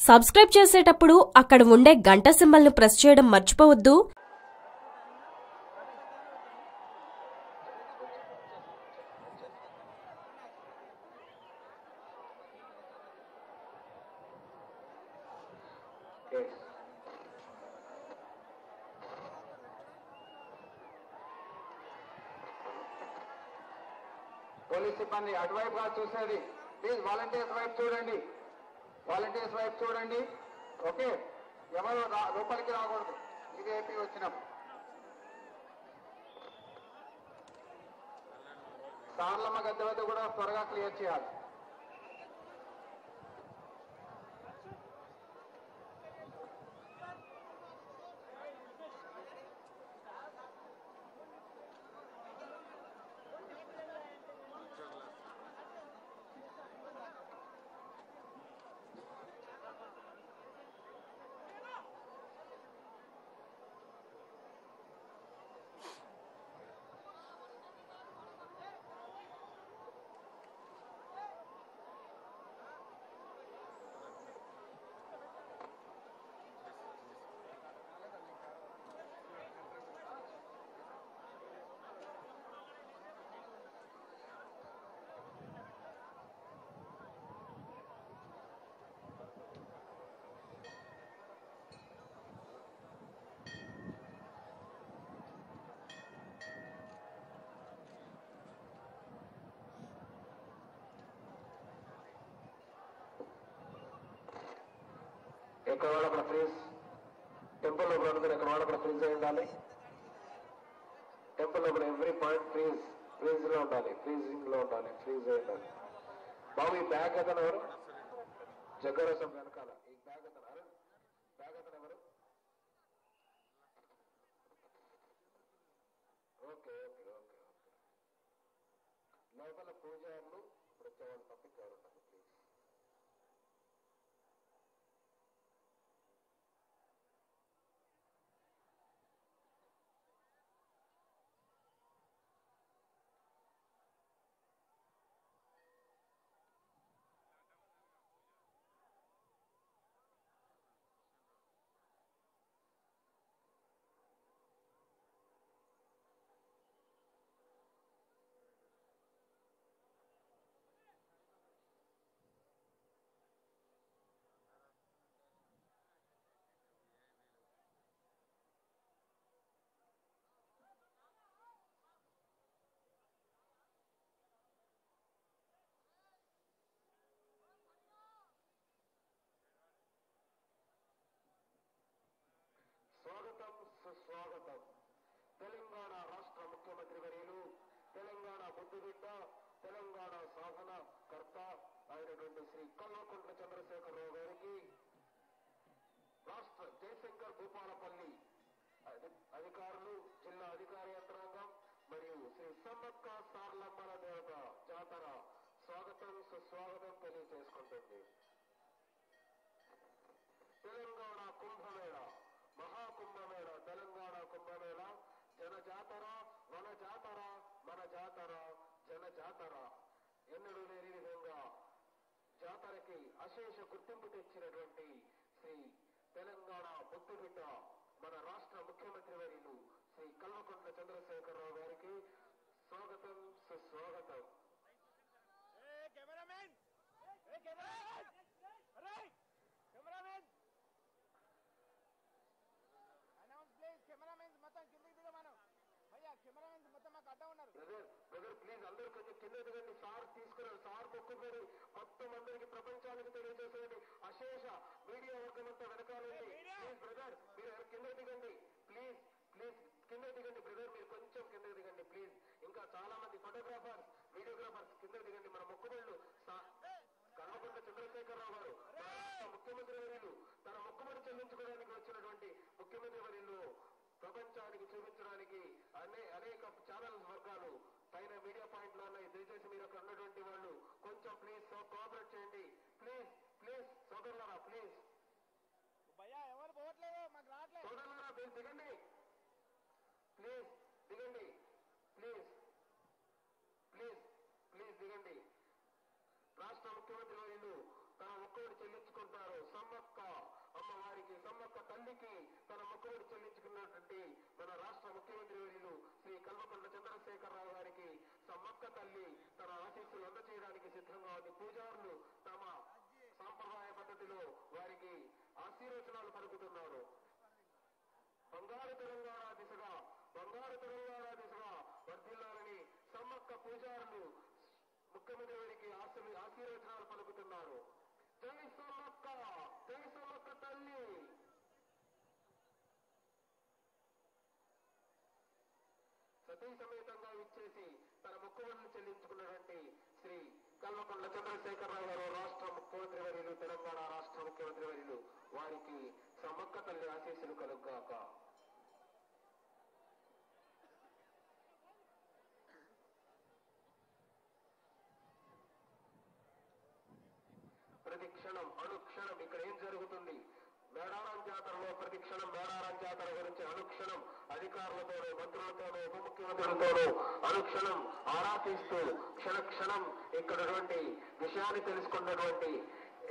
Subscribe చేసేటప్పుడు అక్కడ ఉండే గంట సింబల్ను ప్రెస్ చేయడం మర్చిపోవద్దు. పోలీస్ సిబ్బంది అటువైపుగా చూసేది ప్లీజ్ వాలంటీర్స్ వైపు చూడండి, వాలంటీర్స్ వైపు చూడండి. ఓకే, ఎవరు లోపలికి రాకూడదు విఐపి వచ్చినప్పుడు. సార్లమ్మ గద్దె వద్ద కూడా త్వరగా క్లియర్ చేయాలి. ఎక్కడ వాళ్ళు అక్కడ ఫ్రీజ్, టెంపుల్ లోపల అందరూ ఎక్కడ వాళ్ళు అక్కడ ఫ్రీజ్ అయి ఉండాలి. టెంపుల్ లోపల ఎవ్రీ పాయింట్ ఫ్రీజ్ లో ఉండాలి, ఫ్రీజింగ్ లో ఉండాలి, ఫ్రీజ్ అయి ఉండాలి. బాబు ఈ బ్యాగ్ అతను ఎవరు? జగ్గరసం వెనకాల ఈ బ్యాగ్ అతను అరుణ్, బ్యాగ్ అతను ఎవరు? Okay okay okay okay. లోపల పూజారులు ఇప్పుడు వచ్చేవాళ్ళు తప్పిక ఎవరు ఉన్నారు ప్లీజ్. స్వాగతం సుస్వాగతం. తెలంగాణ రాష్ట్ర ముఖ్యమంత్రి వర్యులు, తెలంగాణ ముద్దుబిడ్డ, తెలంగాణ సాధన కర్త అయినటువంటి శ్రీ కల్వకుంట్ల చంద్రశేఖరరావు గారికి రాష్ట్ర జయశంకర్ భూపాలపల్లి అధికారులు, జిల్లా అధికార యంత్రాంగం మరియు శ్రీ సమ్మక్క సార్లమ్మల దేవత జాతర స్వాగతం సుస్వాగతం తెలియజేసుకుంటుంది. తెలంగాణ కుంభమేళ, మహాకుంభమేళ, తెలంగాణ కుంభమేళ జనజాతర, మన జాతర, మన జాతర, జనజాతర ఎన్నడూ లేని విధంగా జాతరకి అశేష గుర్తింపు తెచ్చినటువంటి శ్రీ తెలంగాణ ముద్దుబిడ్డ మన రాష్ట్ర ముఖ్యమంత్రి వర్యులు శ్రీ కల్వకుంట్ల చంద్రశేఖరరావు గారికి స్వాగతం సుస్వాగతం. బ్రదర్ ప్లీజ్ అందరూ కొంచెం కింద దిగండి. సార్ తీసుకున్నారు, సార్ మొక్కుకొని మొత్తం అందరికి ప్రపంచానికి తెలియజేసేయండి. అశేష మీడియా వర్గం అంతా వెనకాలండి. ప్లీజ్ బ్రదర్ మీరు తల్లికి తన మొక్కుబడి చెల్లించుకున్నటువంటి మన రాష్ట్ర ముఖ్యమంత్రి వర్యులు శ్రీ కల్వకుంట్ల చంద్రశేఖరరావు గారికి సమ్మక్క తల్లి తన ఆశీస్సులు అందజేయడానికి సిద్ధంగా ఉంది. పూజారులు తమ సాంప్రదాయ పద్ధతిలో వారికి ఆశీర్వచనాలు పలుకుతున్నారు. బంగారు తెలంగాణ దిశగా వర్ధిల్లాలని సమ్మక్క పూజారులు ముఖ్యమంత్రి వారికి ఆశీర్వచనాలు పలుకుతున్నారు. జై సమ్మక్క తల్లి. సతీ సమేతంగా ఇచ్చేసి తన మొక్కుబడులు చెల్లించుకున్నటువంటి శ్రీ కల్వకుంట్ల చంద్రశేఖరరావు గారు రాష్ట్ర ముఖ్యమంత్రి వర్యులు, తెలంగాణ రాష్ట్ర ముఖ్యమంత్రి వర్యులు వారికి సమ్మక్క తల్లి ఆశీస్సులు కలుగుగాక. ప్రతి క్షణం అనుక్షణం ఇక్కడ ఏం జరుగుతుంది? మేడారం జాతరలో ప్రతి క్షణం మేడారం జాతర గురించి అనుక్షణం అధికారులతోనూ మంత్రులతోనూ ఉప ముఖ్యమంత్రులతోనూ అనుక్షణం ఆరాధిస్తూ క్షణక్షణం ఇక్కడటువంటి విషయాన్ని తెలుసుకున్నటువంటి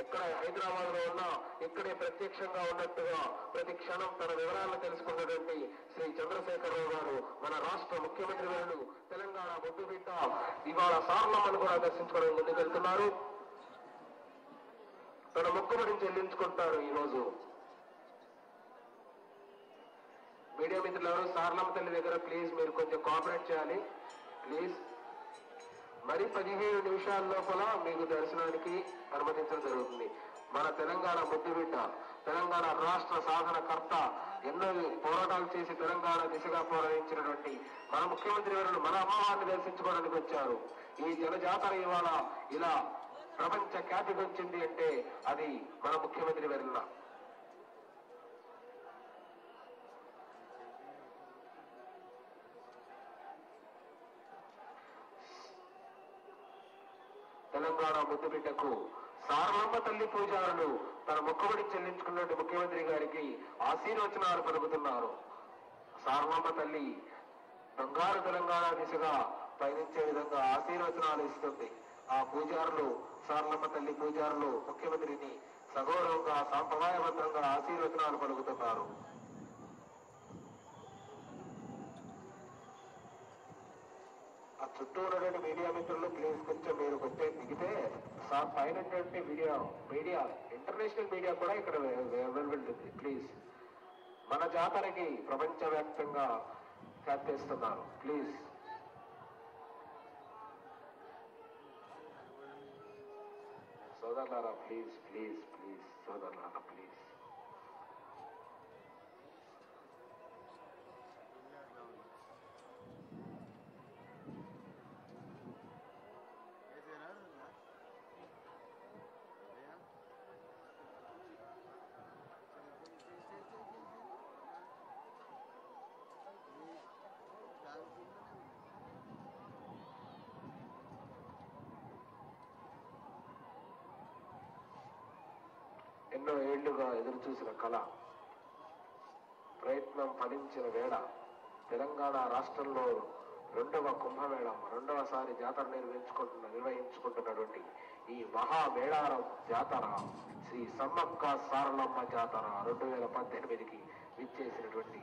ఎక్కడ హైదరాబాద్ లో ఉన్నా ఇక్కడే ప్రత్యక్షంగా ఉన్నట్టుగా ప్రతి క్షణం తన వివరాలను తెలుసుకున్నటువంటి శ్రీ చంద్రశేఖరరావు గారు మన రాష్ట్ర ముఖ్యమంత్రి వర్యులు తెలంగాణ ముద్దుబిడ్డ ఇవాళ సార్లమ్మను కూడా దర్శించుకోవడం ముందుకెళ్తున్నారు. తన మొక్కుబడిని చెల్లించుకుంటారు. ఈ రోజు మీడియా మిత్రులు సార్లమ్మ తల్లి దగ్గర ప్లీజ్ మీరు కొంచెం కోఆపరేట్ చేయాలి ప్లీజ్. మరి 15 నిమిషాల లోపల మీకు దర్శనానికి అనుమతించడం జరుగుతుంది. మన తెలంగాణ ముద్దుబిడ్డ, తెలంగాణ రాష్ట్ర సాధనకర్త, ఎన్నో పోరాటాలు చేసి తెలంగాణ దిశగా పోరాడించినటువంటి మన ముఖ్యమంత్రి వర్యులు మన అమ్మవారిని దర్శించుకోవడానికి వచ్చారు. ఈ జనజాతర ఇవాళ ఇలా ప్రపంచ ఖ్యాతికి వచ్చింది అంటే అది మన ముఖ్యమంత్రి వర్యుల. తెలంగాణ ముద్దుబిడ్డకు సారలమ్మ తల్లి పూజారులు తన మొక్కుబడి చెల్లించుకున్నట్టు ముఖ్యమంత్రి గారికి ఆశీర్వచనాలు పలుకుతున్నారు. సారలమ్మ తల్లి బంగారు తెలంగాణ దిశగా పయనించే విధంగా ఆశీర్వచనాలు ఇస్తుంది. ఆ పూజారులు సారలమ్మ తల్లి పూజారులు ముఖ్యమంత్రిని సగౌరవంగా సాంప్రదాయబద్ధంగా ఆశీర్వచనాలు పలుకుతున్నారు. ఆ చుట్టూ ఉన్నటువంటి మీడియా మిత్రులు ప్లీజ్ కొంచెం మీరు కొంచెం దిగితే పైన మీడియా ఇంటర్నేషనల్ మీడియా కూడా ఇక్కడ అవైలబుల్ ఉంది. ప్లీజ్ మన జాతరకి ప్రపంచవ్యాప్తంగా ఖ్యాతిస్తున్నారు. ప్లీజ్ సోదరులారా ప్లీజ్ ప్లీజ్ ప్లీజ్ సోదరులారా ప్లీజ్. ఎన్నో ఏళ్లుగా ఎదురు చూసిన కళ ప్రయత్నం ఫలించిన వేళ తెలంగాణ రాష్ట్రంలో రెండవ కుంభమేళం, రెండవసారి జాతర నిర్వహించుకుంటున్నటువంటి ఈ మహామేళారం జాతర శ్రీ సమ్మక్క సారలమ్మ జాతర 2018కి విచ్చేసినటువంటి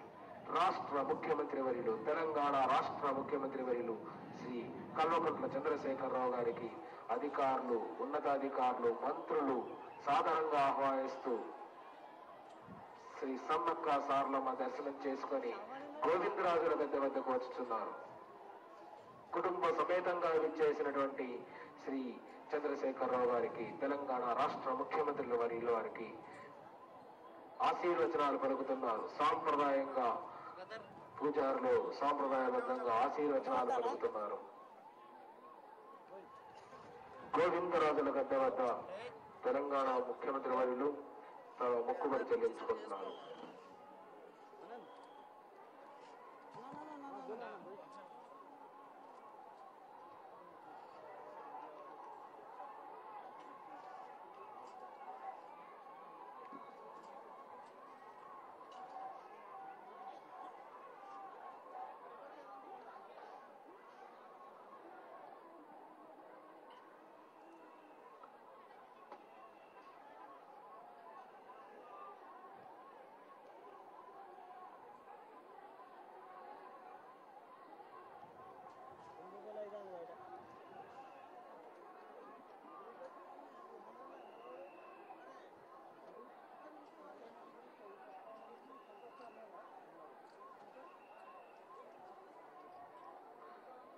రాష్ట్ర ముఖ్యమంత్రి వర్యులు, తెలంగాణ రాష్ట్ర ముఖ్యమంత్రి వర్యులు శ్రీ కల్వకుంట్ల చంద్రశేఖరరావు గారికి అధికారులు, ఉన్నతాధికారులు, మంత్రులు సాధారణంగా ఆహ్వానిస్తూ శ్రీ సమ్మక్క సారలమ్మ దర్శనం చేసుకుని గోవిందరాజుల గద్దె వద్దకు వచ్చుతున్నారు. కుటుంబ సమేతంగా విచ్చేసినటువంటి శ్రీ చంద్రశేఖరరావు గారికి తెలంగాణ రాష్ట్ర ముఖ్యమంత్రుల వర్యుల వారికి ఆశీర్వచనాలు పలుకుతున్నారు. సాంప్రదాయంగా పూజారులు సాంప్రదాయబద్ధంగా ఆశీర్వచనాలు పలుకుతున్నారు. గోవిందరాజుల గద్దె వద్ద తెలంగాణ ముఖ్యమంత్రి వర్యులు తమ మొక్కుబడి చెల్లించుకుంటున్నారు.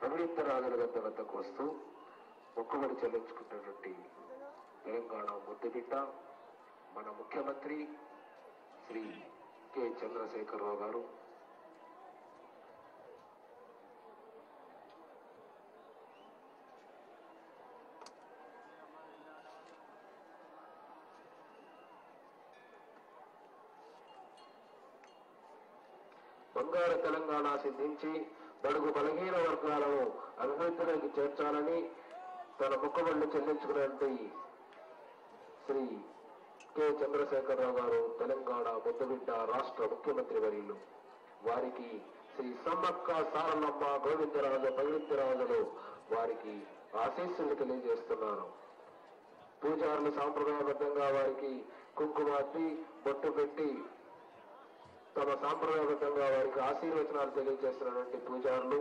అవినీతి రాజుల వద్దకు వస్తూ మొక్కుబడి చెల్లించుకున్నటువంటి తెలంగాణ ముద్దుబిడ్డ మన ముఖ్యమంత్రి శ్రీ కె చంద్రశేఖరరావు గారు బంగారు తెలంగాణ సిద్ధించి బడుగు బలహీన వర్గాలను అభివృద్ధిలోకి చేర్చాలని తన మొక్కుబడులు చెల్లించుకున్నటువంటి శ్రీ కె చంద్రశేఖరరావు గారు తెలంగాణ ముద్దుబిడ్డ రాష్ట్ర ముఖ్యమంత్రి వర్యులు. వారికి శ్రీ సమ్మక్క సారలమ్మ గోవిందరాజు పైడిరాజులు వారికి ఆశీస్సులు తెలియజేస్తున్నారు. పూజారులు సాంప్రదాయబద్ధంగా వారికి కుంకుమ అద్ది బొట్టు పెట్టి తమ సాంప్రదాయబద్ధంగా వారికి ఆశీర్వచనాలు తెలియజేస్తున్నటువంటి పూజారులు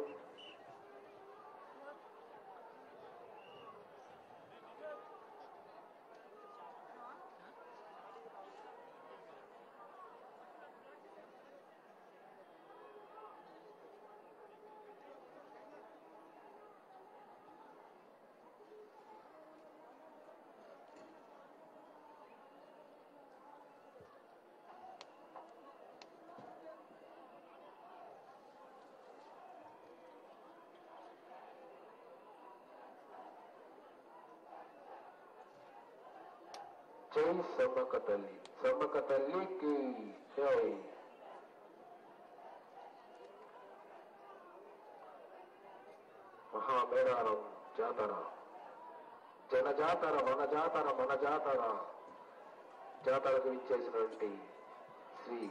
జై సమ్మక్క తల్లి, సమ్మక్క తల్లికి జై. మహామేళారం జాతర, జనజాతర, మన జాతర, మన జాతర జాతరకు ఇచ్చేసినటువంటి శ్రీ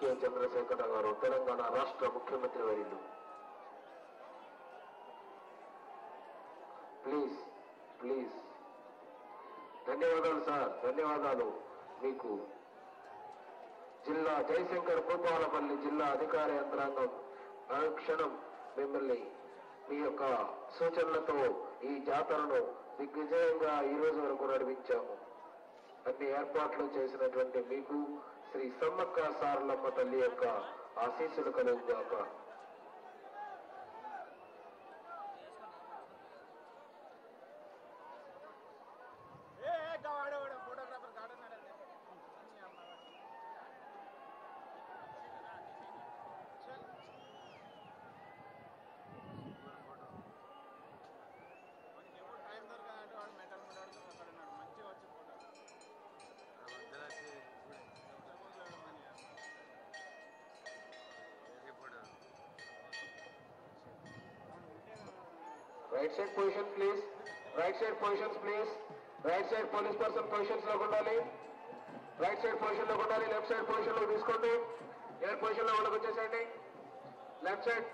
కె చంద్రశేఖర గారు తెలంగాణ రాష్ట్ర ముఖ్యమంత్రి వర్యులు. Please please. ధన్యవాదాలు సార్, ధన్యవాదాలు మీకు. జిల్లా జయశంకర్ భూపాలపల్లి జిల్లా అధికార యంత్రాంగం అనుక్షణం మిమ్మల్ని మీ యొక్క సూచనలతో ఈ జాతరను దిగ్విజయంగా ఈ రోజు వరకు నడిపించాము. అన్ని ఏర్పాట్లు చేసినటువంటి మీకు శ్రీ సమ్మక్క సారలమ్మ తల్లి యొక్క ఆశీస్సులు కలుగుగాక. Right side position please, right side positions please. Right side police person positions లో ఉండాలి, రైట్ సైడ్ పొజిషన్ లో ఉండాలి. లెఫ్ట్ సైడ్ పొజిషన్ లో తీసుకోండి, ఎయిర్ పొజిషన్ లో వాళ్ళకి వచ్చేసేయండి. Left side